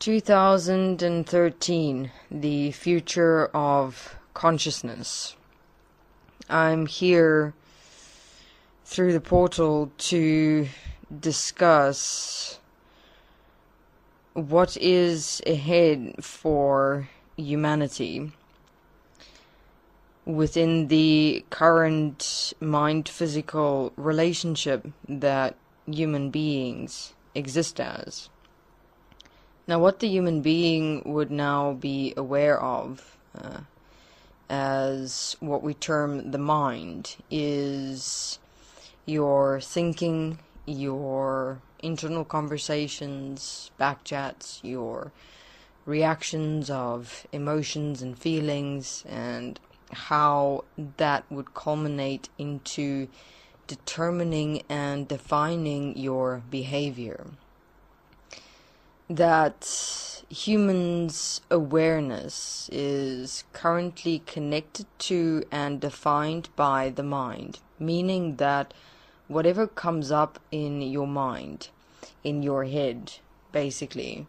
2013, the future of consciousness. I'm here through the portal to discuss what is ahead for humanity within the current mind-physical relationship that human beings exist as. Now, what the human being would now be aware of as what we term the mind is your thinking, your internal conversations, backchats, your reactions of emotions and feelings, and how that would culminate into determining and defining your behavior. That humans' awareness is currently connected to and defined by the mind, meaning that whatever comes up in your mind, in your head, basically,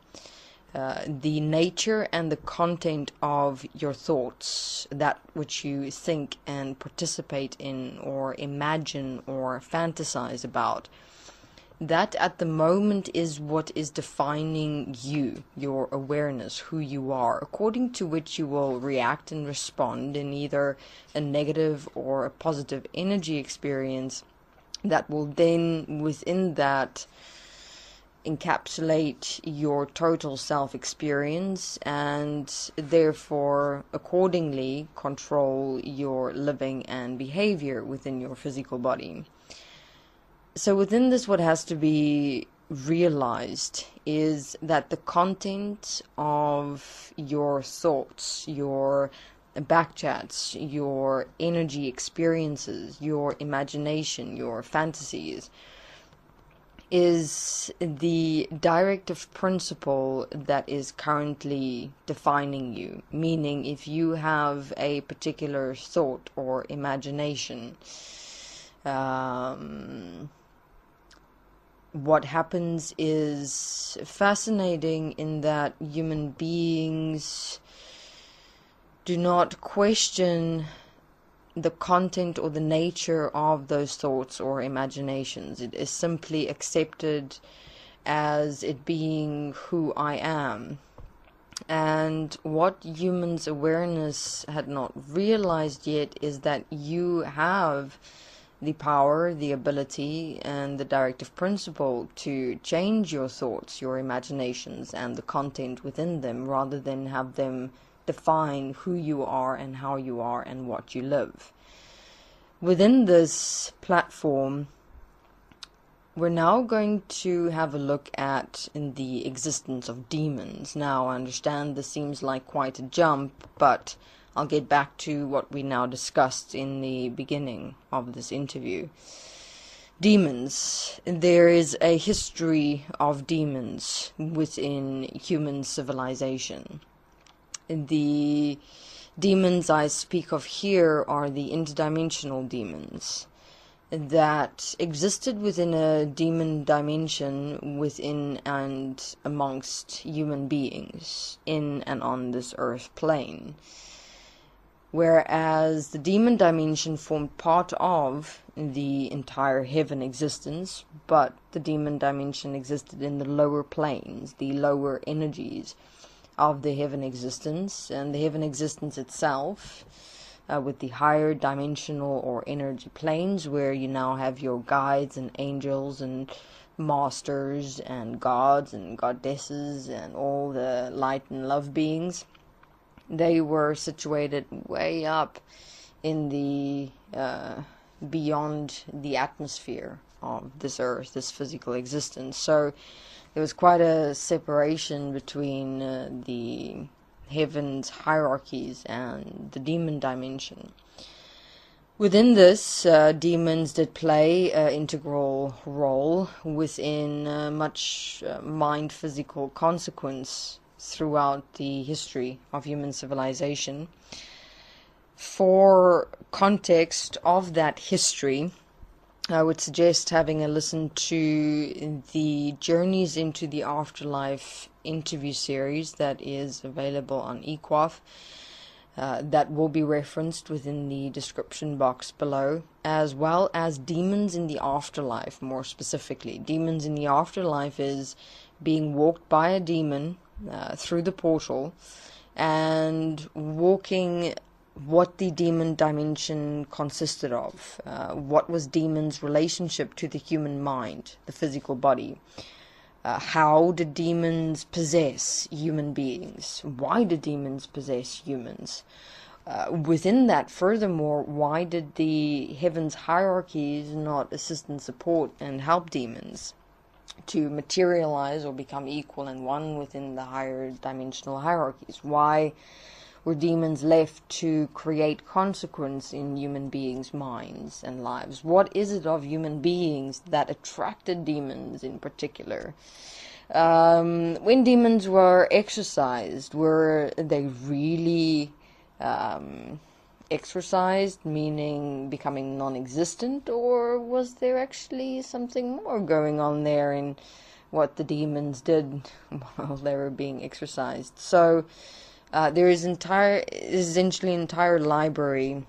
the nature and the content of your thoughts, that which you think and participate in or imagine or fantasize about, that at the moment is what is defining you, your awareness, who you are, according to which you will react and respond in either a negative or a positive energy experience that will then, within that, encapsulate your total self-experience and therefore accordingly control your living and behavior within your physical body. So within this, what has to be realized is that the content of your thoughts, your backchats, your energy experiences, your imagination, your fantasies, is the directive principle that is currently defining you. Meaning, if you have a particular thought or imagination, what happens is fascinating in that human beings do not question the content or the nature of those thoughts or imaginations. It is simply accepted as it being who I am. And what humans' awareness had not realized yet is that you have the power, the ability, and the directive principle to change your thoughts, your imaginations, and the content within them, rather than have them define who you are and how you are and what you live. Within this platform, we're now going to have a look at the existence of demons. Now, I understand this seems like quite a jump, but I'll get back to what we now discussed in the beginning of this interview. Demons. There is a history of demons within human civilization. The demons I speak of here are the interdimensional demons that existed within a demon dimension within and amongst human beings in and on this earth plane. Whereas the demon dimension formed part of the entire heaven existence, but the demon dimension existed in the lower planes, the lower energies of the heaven existence, and the heaven existence itself, with the higher dimensional or energy planes, where you now have your guides and angels and masters and gods and goddesses and all the light and love beings. They were situated way up in the beyond the atmosphere of this earth, this physical existence. So there was quite a separation between the heaven's hierarchies and the demon dimension. Within this, demons did play an integral role within much mind-physical consequence throughout the history of human civilization. For context of that history, I would suggest having a listen to the Journeys into the Afterlife interview series that is available on eQuaf. That will be referenced within the description box below, as well as Demons in the Afterlife, more specifically. Demons in the Afterlife is being walked by a demon through the portal and walking what the demon dimension consisted of. What was demons' relationship to the human mind, the physical body? How did demons possess human beings? Why did demons possess humans? Within that, furthermore, why did the heavens hierarchies not assist and support and help demons to materialize or become equal and one within the higher dimensional hierarchies? Why were demons left to create consequence in human beings' minds and lives? What is it of human beings that attracted demons in particular? When demons were exorcised, were they really exorcised, meaning becoming non-existent, or was there actually something more going on there in what the demons did while they were being exorcised? So there is essentially an entire library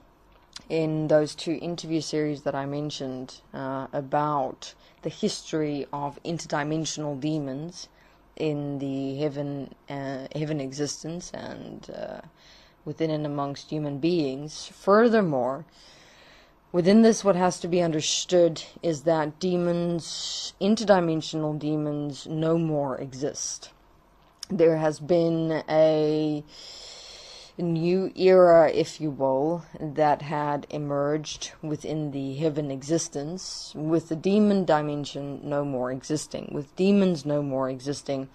in those two interview series that I mentioned about the history of interdimensional demons in the heaven existence and within and amongst human beings. Furthermore, within this, what has to be understood is that demons, interdimensional demons, no more exist. There has been a new era, if you will, that had emerged within the heaven existence, with the demon dimension no more existing, with demons no more existing,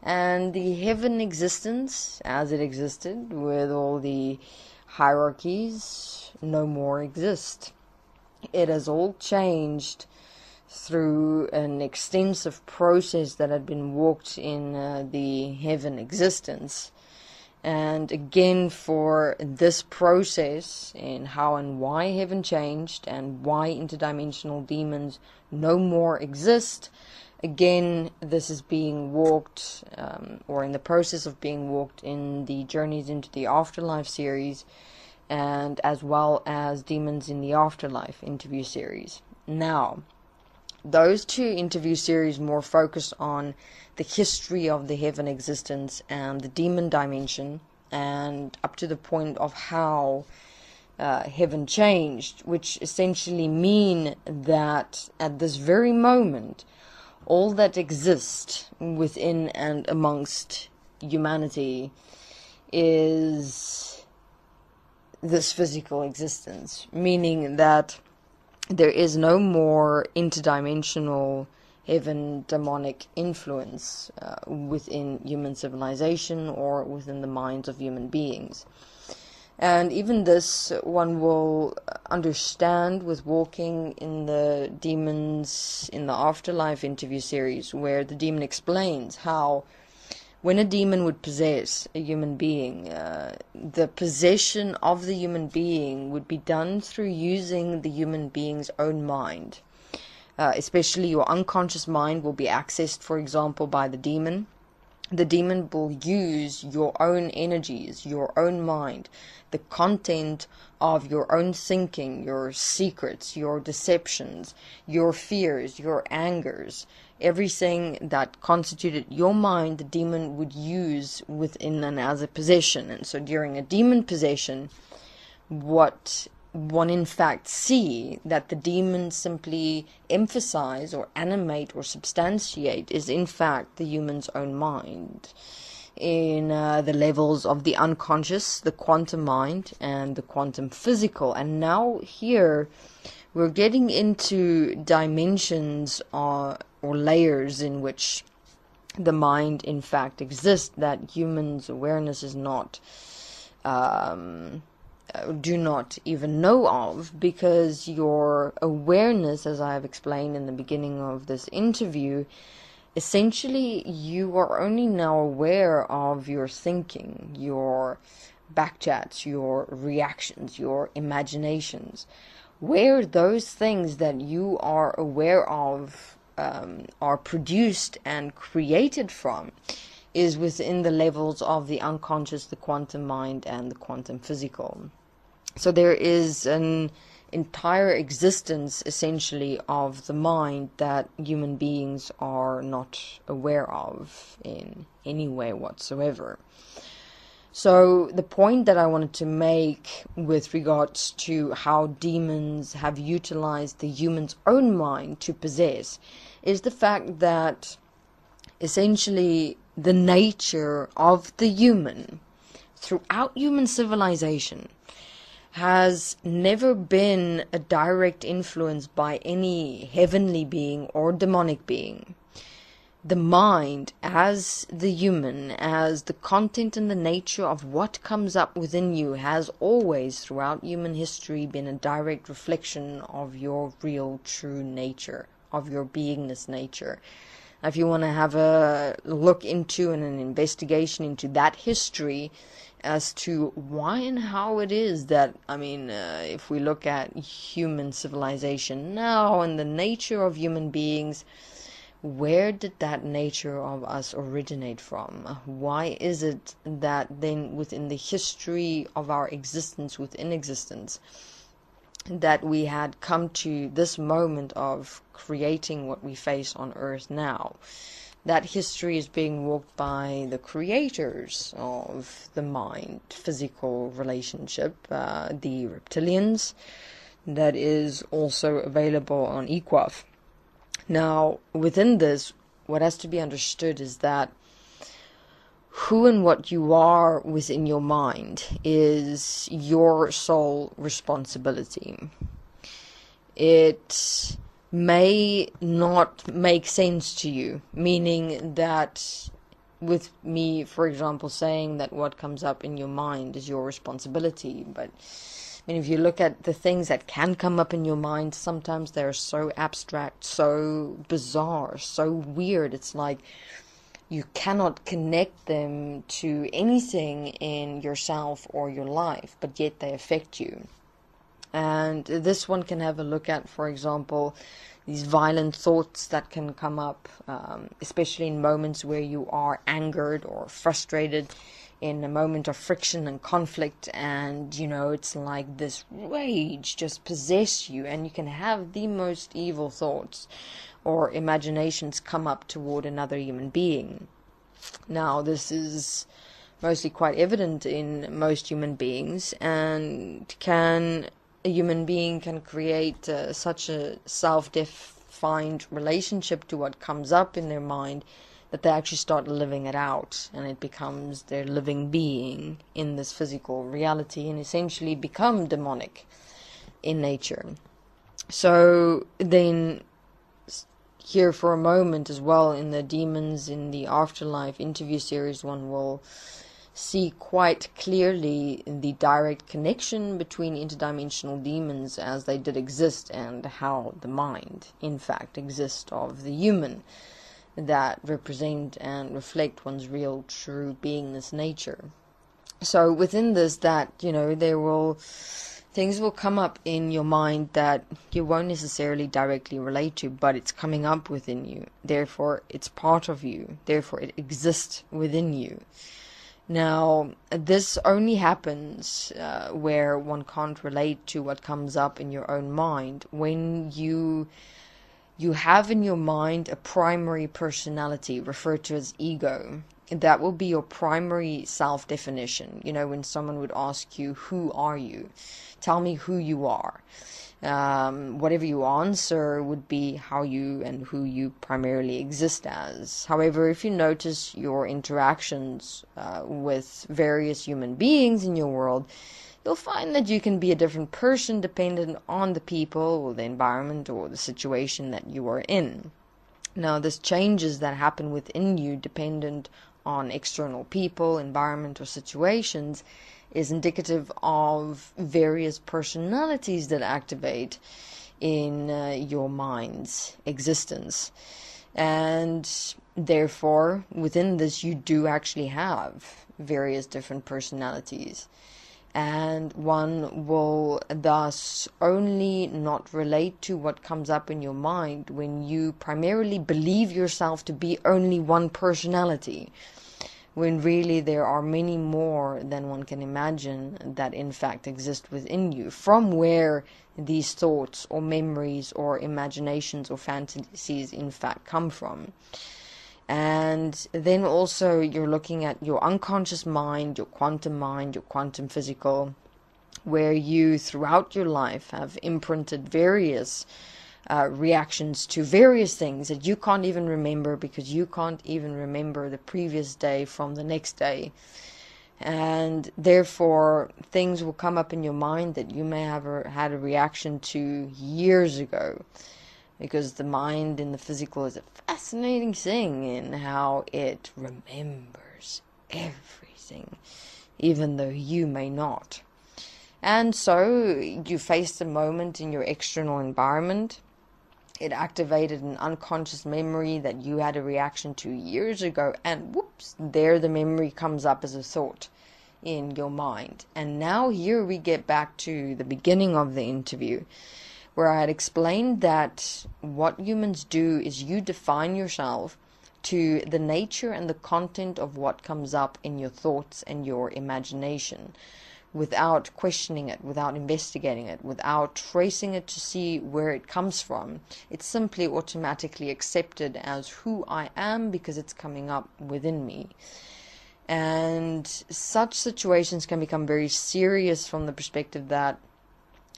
and the heaven existence, as it existed, with all the hierarchies, no more exist. It has all changed through an extensive process that had been walked in the heaven existence. And again, for this process in how and why heaven changed and why interdimensional demons no more exist, again, this is being walked or in the process of being walked in the Journeys into the Afterlife series, and as well as Demons in the Afterlife interview series. Now, those two interview series more focus on the history of the heaven existence and the demon dimension, and up to the point of how heaven changed, which essentially mean that at this very moment, all that exists within and amongst humanity is this physical existence, meaning that there is no more interdimensional heaven demonic influence within human civilization or within the minds of human beings. And even this one will understand with walking in the Demons in the Afterlife interview series, where the demon explains how when a demon would possess a human being, the possession of the human being would be done through using the human being's own mind. Especially your unconscious mind will be accessed, for example, by the demon. The demon will use your own energies, your own mind, the content of your own thinking, your secrets, your deceptions, your fears, your angers, everything that constituted your mind, the demon would use within and as a possession. And so during a demon possession, what one in fact see that the demons simply emphasize or animate or substantiate is in fact the human's own mind in the levels of the unconscious, the quantum mind, and the quantum physical. And now here we're getting into dimensions or layers in which the mind in fact exists, that humans' awareness is not do not even know of, because your awareness, as I have explained in the beginning of this interview, essentially you are only now aware of your thinking, your backchats, your reactions, your imaginations. where those things that you are aware of are produced and created from is within the levels of the unconscious, the quantum mind, and the quantum physical. So there is an entire existence, essentially, of the mind that human beings are not aware of in any way whatsoever. So the point that I wanted to make with regards to how demons have utilized the human's own mind to possess is the fact that essentially the nature of the human throughout human civilization has never been a direct influence by any heavenly being or demonic being. The mind, as the human, as the content and the nature of what comes up within you, has always, throughout human history, been a direct reflection of your real, true nature, of your beingness nature. If you want to have a look into and an investigation into that history as to why and how it is that, if we look at human civilization now and the nature of human beings, where did that nature of us originate from? Why is it that then within the history of our existence within existence that we had come to this moment of creating what we face on earth now? That history is being walked by the creators of the mind-physical relationship, the reptilians, that is also available on Equaf. Now, within this, what has to be understood is that who and what you are within your mind is your sole responsibility. It may not make sense to you, meaning that with me, for example, saying that what comes up in your mind is your responsibility, but if you look at the things that can come up in your mind, sometimes they're so abstract, so bizarre, so weird. It's like you cannot connect them to anything in yourself or your life, but yet they affect you. And this one can have a look at, for example, these violent thoughts that can come up, especially in moments where you are angered or frustrated, in a moment of friction and conflict, and it's like this rage just possess you, and you can have the most evil thoughts or imaginations come up toward another human being. Now, this is mostly quite evident in most human beings, and a human being can create such a self-defined relationship to what comes up in their mind that they actually start living it out, and it becomes their living being in this physical reality, and essentially become demonic in nature. So then here for a moment as well, in the Demons in the Afterlife interview series, one will see quite clearly the direct connection between interdimensional demons as they did exist, and how the mind in fact exists of the human, that represent and reflect one's real, true beingness nature. So within this, that things will come up in your mind that you won't necessarily directly relate to, but it's coming up within you. Therefore, it's part of you. Therefore, it exists within you. Now, this only happens where one can't relate to what comes up in your own mind, when you have in your mind a primary personality referred to as ego. That will be your primary self-definition. When someone would ask you, who are you? Tell me who you are. Whatever you answer would be how you and who you primarily exist as. However, if you notice your interactions with various human beings in your world, you'll find that you can be a different person dependent on the people or the environment or the situation that you are in. Now, this changes that happen within you dependent on external people, environment, or situations is indicative of various personalities that activate in your mind's existence. And therefore, within this, you do actually have various different personalities. And one will thus only not relate to what comes up in your mind when you primarily believe yourself to be only one personality, when really there are many more than one can imagine that in fact exist within you, from where these thoughts or memories or imaginations or fantasies in fact come from. And then also you're looking at your unconscious mind, your quantum physical, where you throughout your life have imprinted various reactions to various things that you can't even remember, because you can't even remember the previous day from the next day. And therefore things will come up in your mind that you may have had a reaction to years ago, because the mind and the physical is a fascinating thing in how it remembers everything, even though you may not. And so you faced a moment in your external environment. It activated an unconscious memory that you had a reaction to years ago, and whoops, there the memory comes up as a thought in your mind. And now here we get back to the beginning of the interview, where I had explained that what humans do is you define yourself to the nature and the content of what comes up in your thoughts and your imagination, without questioning it, without investigating it, without tracing it to see where it comes from. It's simply automatically accepted as who I am because it's coming up within me. And such situations can become very serious from the perspective that,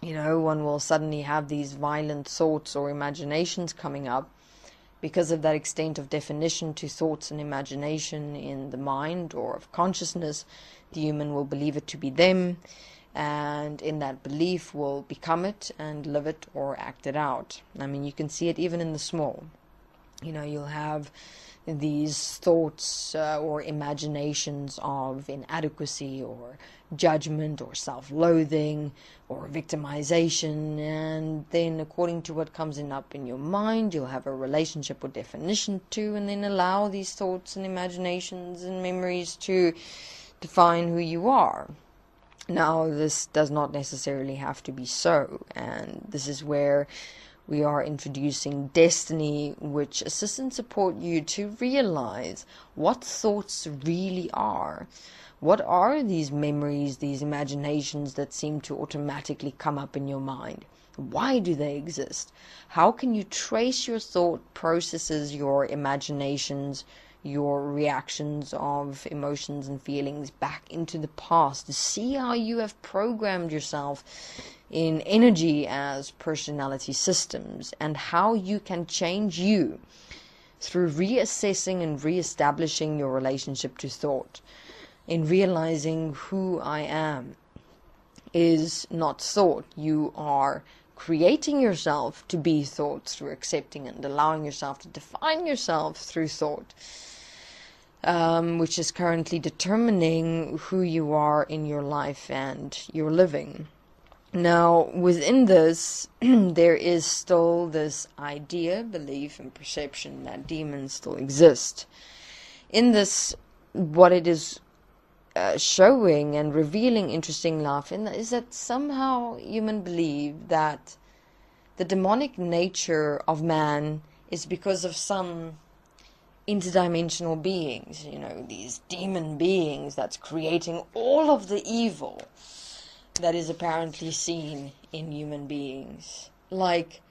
you know, one will suddenly have these violent thoughts or imaginations coming up because of that extent of definition to thoughts and imagination in the mind or of consciousness. The human will believe it to be them, and in that belief will become it and live it or act it out. I mean, you can see it even in the small. You know, you'll have these thoughts or imaginations of inadequacy or judgment or self-loathing or victimization, and then according to what comes up in your mind, you'll have a relationship or definition to, and then allow these thoughts and imaginations and memories to define who you are. Now, this does not necessarily have to be so, and this is where we are introducing Desteni, which assists and support you to realize what thoughts really are. What are these memories, these imaginations that seem to automatically come up in your mind? Why do they exist? How can you trace your thought processes, your imaginations, your reactions of emotions and feelings back into the past to see how you have programmed yourself in energy as personality systems, and how you can change you through reassessing and reestablishing your relationship to thought, in realizing who I am is not thought. You are creating yourself to be thought through accepting and allowing yourself to define yourself through thought, which is currently determining who you are in your life and your living. Now, within this, there is still this idea, belief, and perception that demons still exist. In this, what it is showing and revealing, interesting enough, is that somehow humans believe that the demonic nature of man is because of some interdimensional beings, you know, these demon beings that's creating all of the evil that is apparently seen in human beings. Like,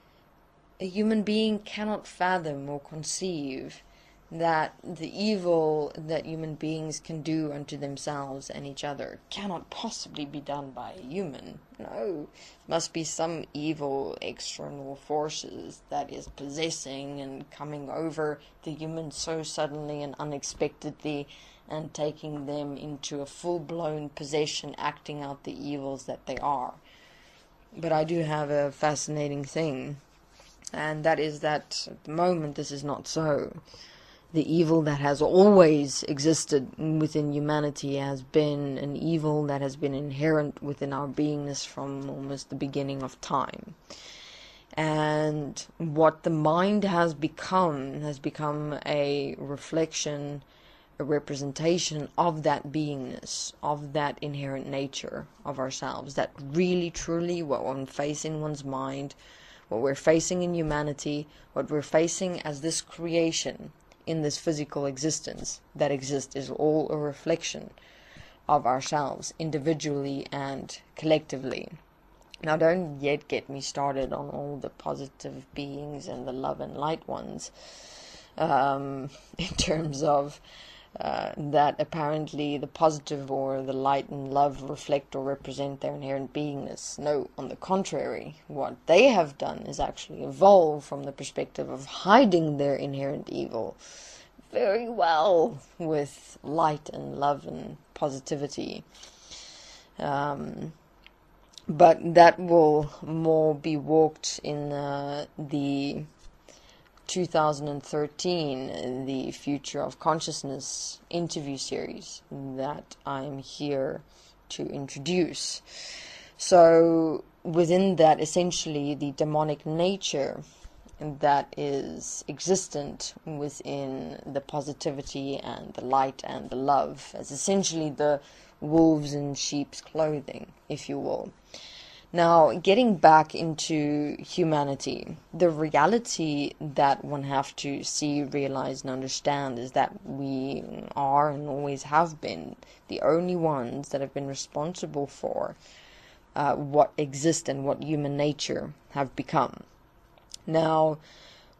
a human being cannot fathom or conceive that the evil that human beings can do unto themselves and each other cannot possibly be done by a human. No, it must be some evil external forces that is possessing and coming over the humans so suddenly and unexpectedly, and taking them into a full-blown possession, acting out the evils that they are. But I do have a fascinating thing, and that is that at the moment this is not so. The evil that has always existed within humanity has been an evil that has been inherent within our beingness from almost the beginning of time. And what the mind has become a reflection a representation of that beingness, of that inherent nature of ourselves, that really truly what one faces in one's mind, what we're facing in humanity, what we're facing as this creation in this physical existence that exists, is all a reflection of ourselves individually and collectively. Now, don't yet get me started on all the positive beings and the love and light ones, in terms of that apparently the positive or the light and love reflect or represent their inherent beingness. No, on the contrary, what they have done is actually evolve from the perspective of hiding their inherent evil very well with light and love and positivity. But that will more be walked in the 2013, the Future of Consciousness interview series that I'm here to introduce. So within that, essentially, the demonic nature that is existent within the positivity and the light and the love, as essentially the wolves in sheep's clothing, if you will. Now, getting back into humanity, the reality that one have to see, realize, and understand is that we are and always have been the only ones that have been responsible for what exists and what human nature have become. Now,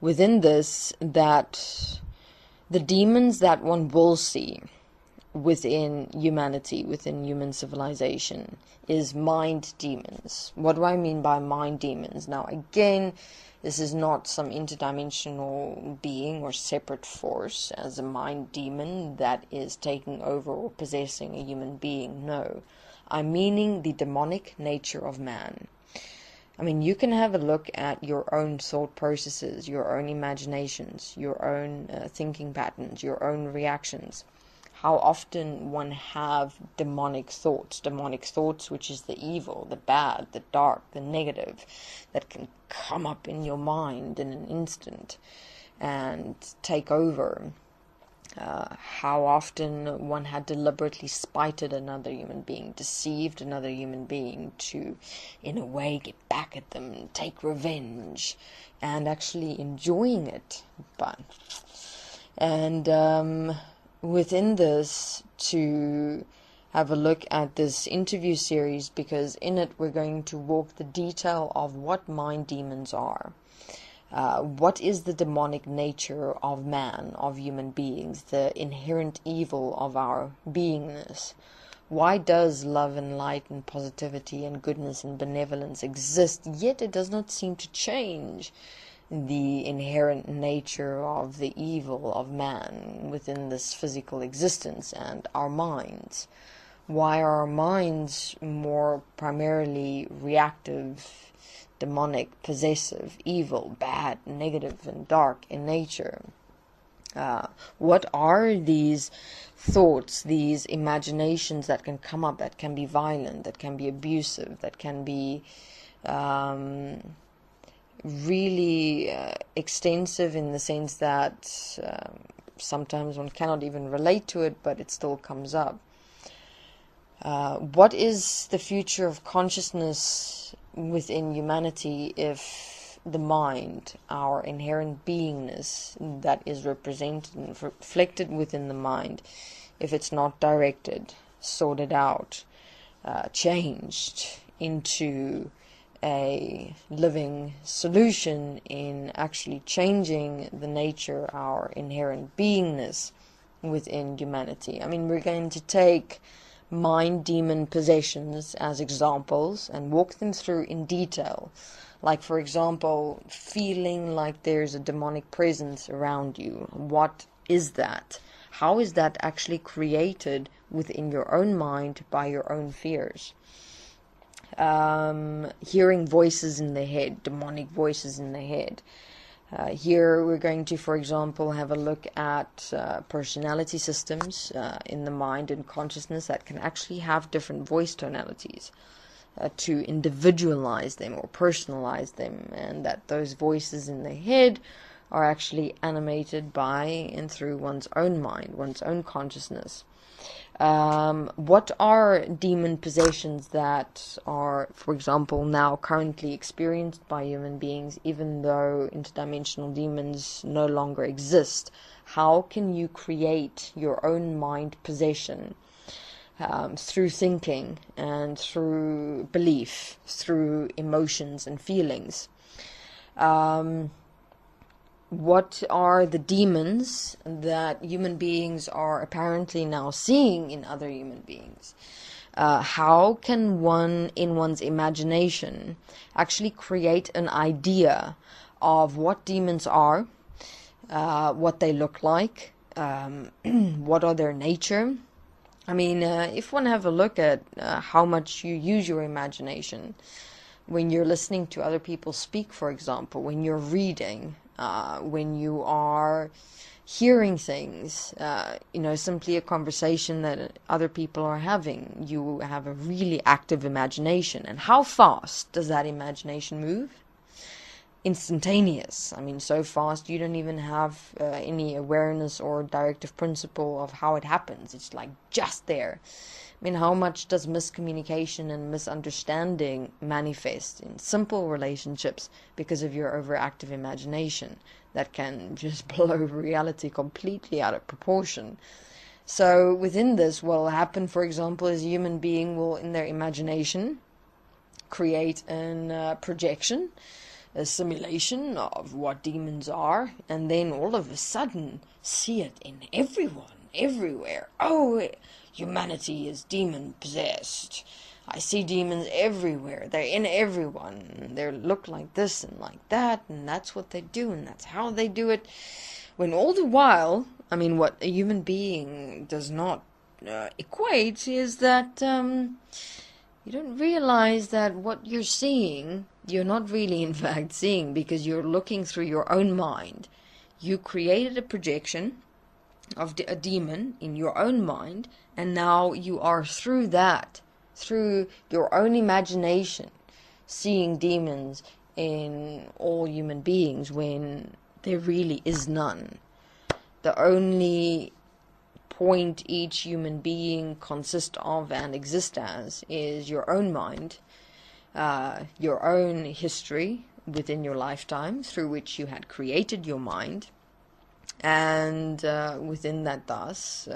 within this, that the demons that one will see within humanity, within human civilization, is mind demons. What do I mean by mind demons? Now, again, this is not some interdimensional being or separate force as a mind demon that is taking over or possessing a human being. No, I'm meaning the demonic nature of man. I mean, you can have a look at your own thought processes, your own imaginations, your own thinking patterns, your own reactions. How often one have demonic thoughts which is the evil, the bad, the dark, the negative, that can come up in your mind in an instant and take over. How often one had deliberately spited another human being, deceived another human being to, in a way, get back at them and take revenge, and actually enjoying it. Within this, to have a look at this interview series, because in it we're going to walk the detail of what mind demons are. What is the demonic nature of man, of human beings, the inherent evil of our beingness? Why does love and light and positivity and goodness and benevolence exist, yet it does not seem to change the inherent nature of the evil of man within this physical existence and our minds? Why are our minds more primarily reactive, demonic, possessive, evil, bad, negative, and dark in nature? What are these thoughts, these imaginations that can come up, that can be violent, that can be abusive, that can be really extensive in the sense that sometimes one cannot even relate to it, but it still comes up? What is the future of consciousness within humanity if the mind, our inherent beingness that is represented and reflected within the mind, if it's not directed, sorted out, changed into a living solution in actually changing the nature, our inherent beingness within humanity? I mean, we're going to take mind demon possessions as examples and walk them through in detail. Like, for example, feeling like there's a demonic presence around you. What is that? How is that actually created within your own mind by your own fears? Hearing voices in the head, demonic voices in the head. Here we're going to, for example, have a look at personality systems in the mind and consciousness that can actually have different voice tonalities to individualize them or personalize them, and that those voices in the head are actually animated by and through one's own mind, one's own consciousness. What are demon possessions that are, for example, now currently experienced by human beings, even though interdimensional demons no longer exist? How can you create your own mind possession through thinking and through belief, through emotions and feelings? What are the demons that human beings are apparently now seeing in other human beings? How can one, in one's imagination, actually create an idea of what demons are, what they look like, what are their nature? I mean, if one have a look at how much you use your imagination when you're listening to other people speak, for example, when you're reading, when you are hearing things, simply a conversation that other people are having, you have a really active imagination. And how fast does that imagination move? Instantaneous. I mean, so fast you don't even have any awareness or directive principle of how it happens. It's like just there. I mean, how much does miscommunication and misunderstanding manifest in simple relationships because of your overactive imagination that can just blow reality completely out of proportion? So within this, what will happen, for example, is a human being will, in their imagination, create a projection, a simulation of what demons are, and then all of a sudden see it in everyone, everywhere. Oh, humanity is demon possessed. I see demons everywhere. They're in everyone. They look like this and like that, and that's what they do, and that's how they do it. When all the while, I mean, what a human being does not equate is that you don't realize that what you're seeing, you're not really in fact seeing, because you're looking through your own mind. You created a projection of a demon in your own mind, and now you are through that, through your own imagination, seeing demons in all human beings when there really is none. The only point each human being consists of and exists as is your own mind, your own history within your lifetime through which you had created your mind, and within that thus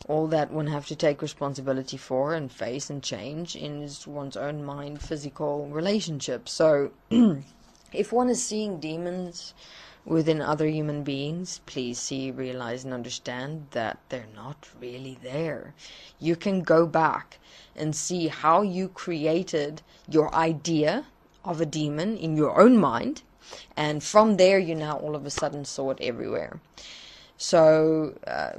all that one have to take responsibility for and face and change is one's own mind physical relationship. So if one is seeing demons within other human beings, please see, realize and understand that they're not really there. You can go back and see how you created your idea of a demon in your own mind, and from there you now all of a sudden saw it everywhere. So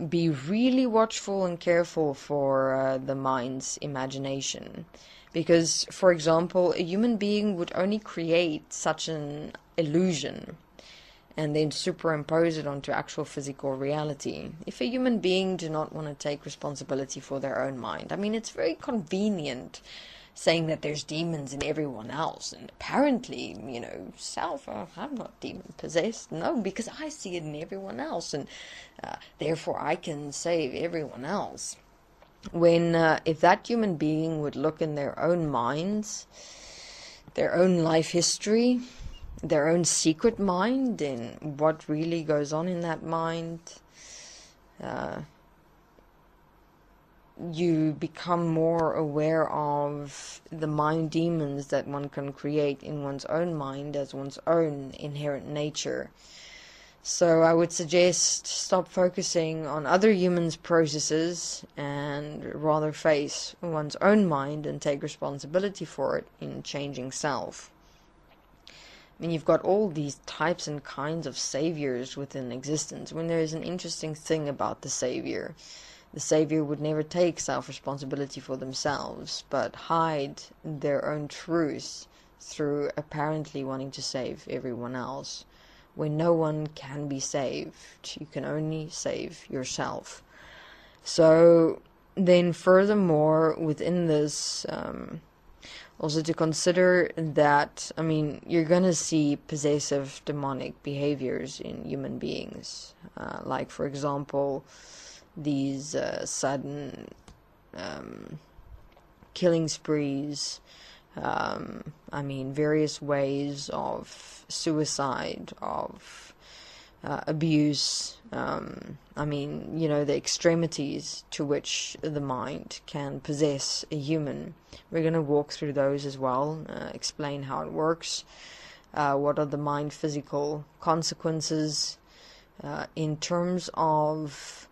be really watchful and careful for the mind's imagination, because, for example, a human being would only create such an illusion and then superimpose it onto actual physical reality if a human being do not want to take responsibility for their own mind. I mean, it's very convenient saying that there's demons in everyone else, and apparently, I'm not demon possessed. No, because I see it in everyone else, and therefore I can save everyone else. When if that human being would look in their own minds, their own life history, their own secret mind, and what really goes on in that mind, you become more aware of the mind demons that one can create in one's own mind as one's own inherent nature. So I would suggest stop focusing on other humans' processes and rather face one's own mind and take responsibility for it in changing self. I mean, you've got all these types and kinds of saviors within existence. When there is an interesting thing about the savior would never take self-responsibility for themselves, but hide their own truth through apparently wanting to save everyone else. When no one can be saved, you can only save yourself. So then furthermore, within this Also to consider that, I mean, you're going to see possessive demonic behaviors in human beings. Like, for example, these sudden killing sprees, I mean, various ways of suicide, of abuse, I mean, you know, the extremities to which the mind can possess a human. We're going to walk through those as well, explain how it works, what are the mind physical consequences, in terms of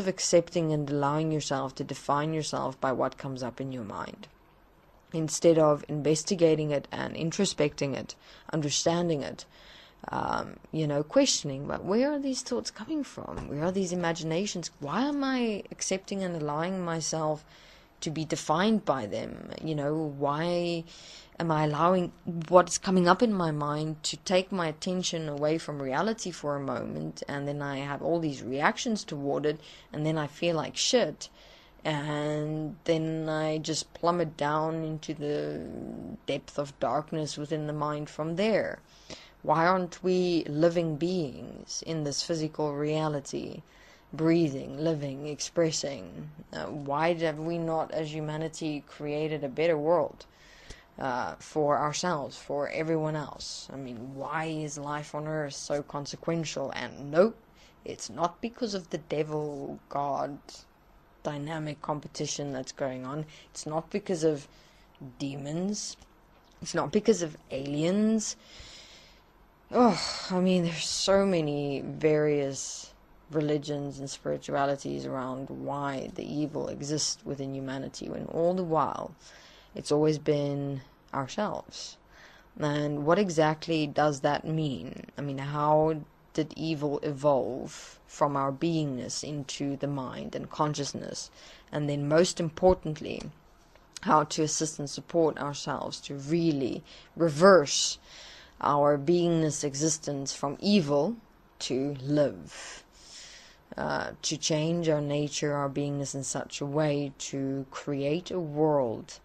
accepting and allowing yourself to define yourself by what comes up in your mind, instead of investigating it and introspecting it, understanding it, you know, questioning, but where are these thoughts coming from? Where are these imaginations? Why am I accepting and allowing myself to be defined by them? You know, why am I allowing what's coming up in my mind to take my attention away from reality for a moment, and then I have all these reactions toward it, and then I feel like shit, and then I just plummet down into the depth of darkness within the mind from there. Why aren't we living beings in this physical reality, breathing, living, expressing? Why have we not, as humanity, created a better world for ourselves, for everyone else? I mean, why is life on Earth so consequential? And nope, it's not because of the devil-God dynamic competition that's going on. It's not because of demons. It's not because of aliens. Oh, I mean, there's so many various religions and spiritualities around why the evil exists within humanity, when all the while it's always been ourselves. And what exactly does that mean? I mean, how did evil evolve from our beingness into the mind and consciousness? And then most importantly, how to assist and support ourselves to really reverse our beingness existence from evil to live, to change our nature, our beingness in such a way to create a world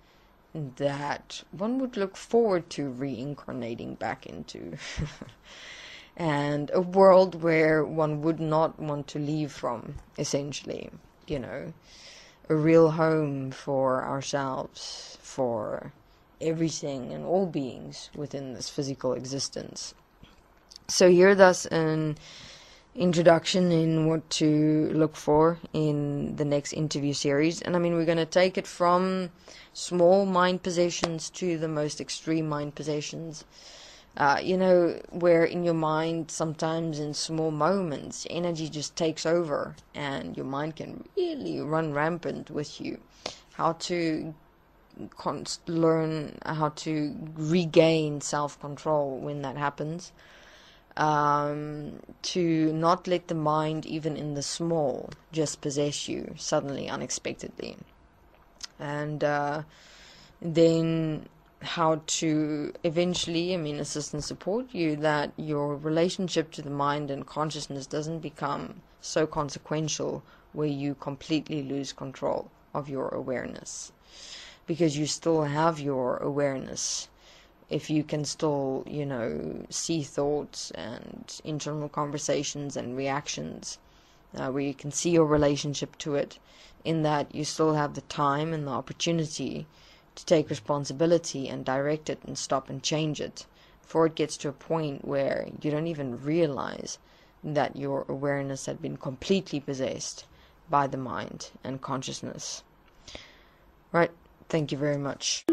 that one would look forward to reincarnating back into. And a world where one would not want to leave from, essentially, you know, a real home for ourselves, for everything and all beings within this physical existence. So here thus an introduction in what to look for in the next interview series. And I mean, we're going to take it from small mind possessions to the most extreme mind possessions. You know, where in your mind, sometimes in small moments, energy just takes over and your mind can really run rampant with you. How to learn how to regain self-control when that happens. To not let the mind, even in the small, just possess you suddenly, unexpectedly. And then how to eventually, I mean, assist and support you that your relationship to the mind and consciousness doesn't become so consequential where you completely lose control of your awareness. Because you still have your awareness. If you can still, you know, see thoughts and internal conversations and reactions, where you can see your relationship to it, in that you still have the time and the opportunity to take responsibility and direct it and stop and change it, before it gets to a point where you don't even realize that your awareness had been completely possessed by the mind and consciousness. Right. Thank you very much.